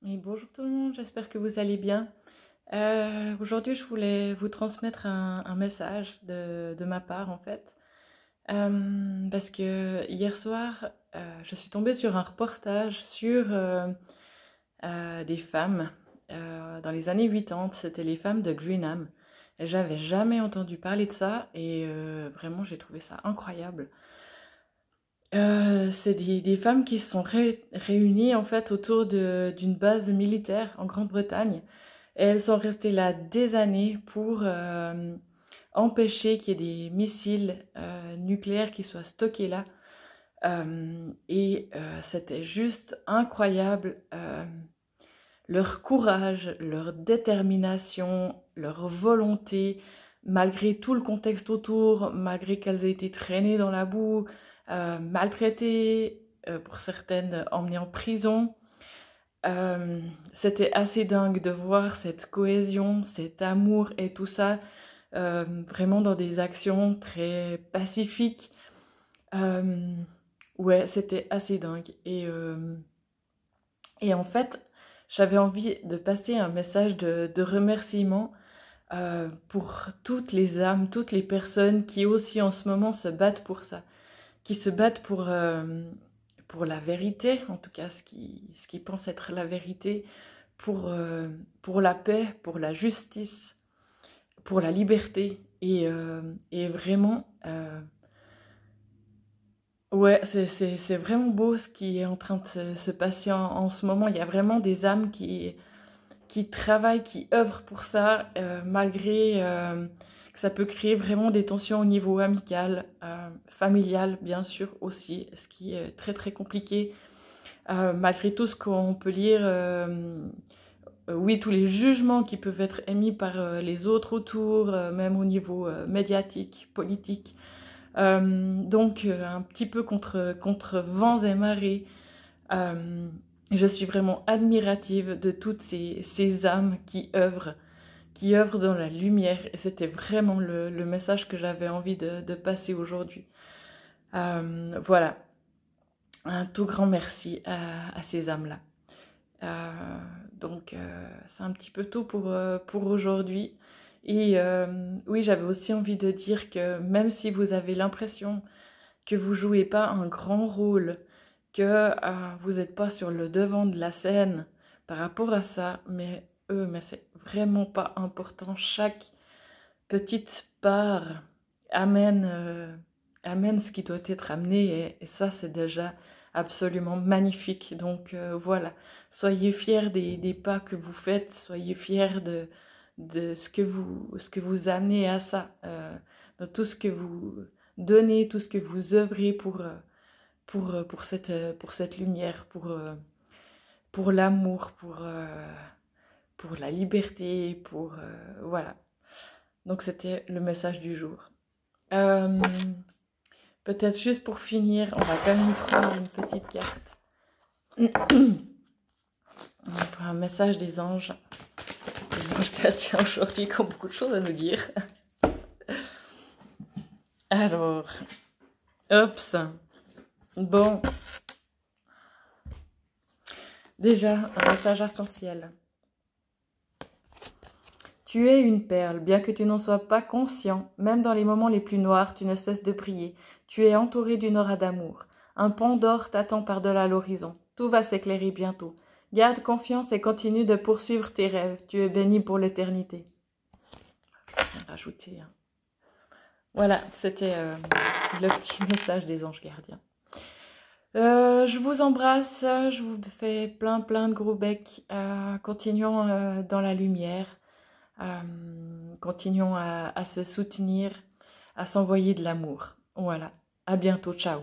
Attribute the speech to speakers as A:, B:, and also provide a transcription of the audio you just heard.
A: Et bonjour tout le monde, j'espère que vous allez bien. Aujourd'hui, je voulais vous transmettre un message de ma part en fait. Parce que hier soir, je suis tombée sur un reportage sur des femmes dans les années 80. C'était les femmes de Greenham. Et j'avais jamais entendu parler de ça et vraiment j'ai trouvé ça incroyable. C'est des femmes qui se sont réunies en fait autour d'une base militaire en Grande-Bretagne. Et elles sont restées là des années pour empêcher qu'il y ait des missiles nucléaires qui soient stockés là. C'était juste incroyable. Leur courage, leur détermination, leur volonté, malgré tout le contexte autour, malgré qu'elles aient été traînées dans la boue, maltraitées, pour certaines emmenées en prison. C'était assez dingue de voir cette cohésion, cet amour et tout ça, vraiment dans des actions très pacifiques. Euh, ouais, c'était assez dingue. Et en fait, j'avais envie de passer un message de remerciement pour toutes les âmes, toutes les personnes qui aussi en ce moment se battent pour ça, qui se battent pour la vérité, en tout cas ce qui pense être la vérité, pour la paix, pour la justice, pour la liberté. Et vraiment, ouais, c'est vraiment beau ce qui est en train de se passer en ce moment. Il y a vraiment des âmes qui travaillent, qui œuvrent pour ça, malgré que ça peut créer vraiment des tensions au niveau amical, familial bien sûr aussi, ce qui est très très compliqué, malgré tout ce qu'on peut lire, oui, tous les jugements qui peuvent être émis par les autres autour, même au niveau médiatique, politique. Un petit peu contre vents et marées. Euh, je suis vraiment admirative de toutes ces âmes qui œuvrent dans la lumière. Et c'était vraiment le message que j'avais envie de passer aujourd'hui. Voilà, un tout grand merci à ces âmes-là. C'est un petit peu tout pour aujourd'hui. Oui, j'avais aussi envie de dire que même si vous avez l'impression que vous jouez pas un grand rôle, que vous n'êtes pas sur le devant de la scène par rapport à ça, mais c'est vraiment pas important. Chaque petite part amène, amène ce qui doit être amené et ça c'est déjà absolument magnifique. Voilà, soyez fiers des pas que vous faites, soyez fiers de ce que vous amenez à ça, de tout ce que vous donnez, tout ce que vous œuvrez pour cette lumière, pour l'amour, pour la liberté, voilà. Donc c'était le message du jour. Euh, Peut-être juste pour finir, on va quand même prendre une petite carte. Pour un message des anges. Les anges gardiens aujourd'hui qui ont beaucoup de choses à nous dire. Alors, hop. Bon. Déjà, un message arc-en-ciel. Tu es une perle, bien que tu n'en sois pas conscient, même dans les moments les plus noirs, tu ne cesses de prier. Tu es entouré d'une aura d'amour. Un pont d'or t'attend par-delà l'horizon. Tout va s'éclairer bientôt. Garde confiance et continue de poursuivre tes rêves. Tu es béni pour l'éternité. Je vais rajouter. Voilà, c'était le petit message des anges gardiens. Je vous embrasse, je vous fais plein de gros becs. Continuons dans la lumière. Continuons à se soutenir, à s'envoyer de l'amour. Voilà, à bientôt, ciao.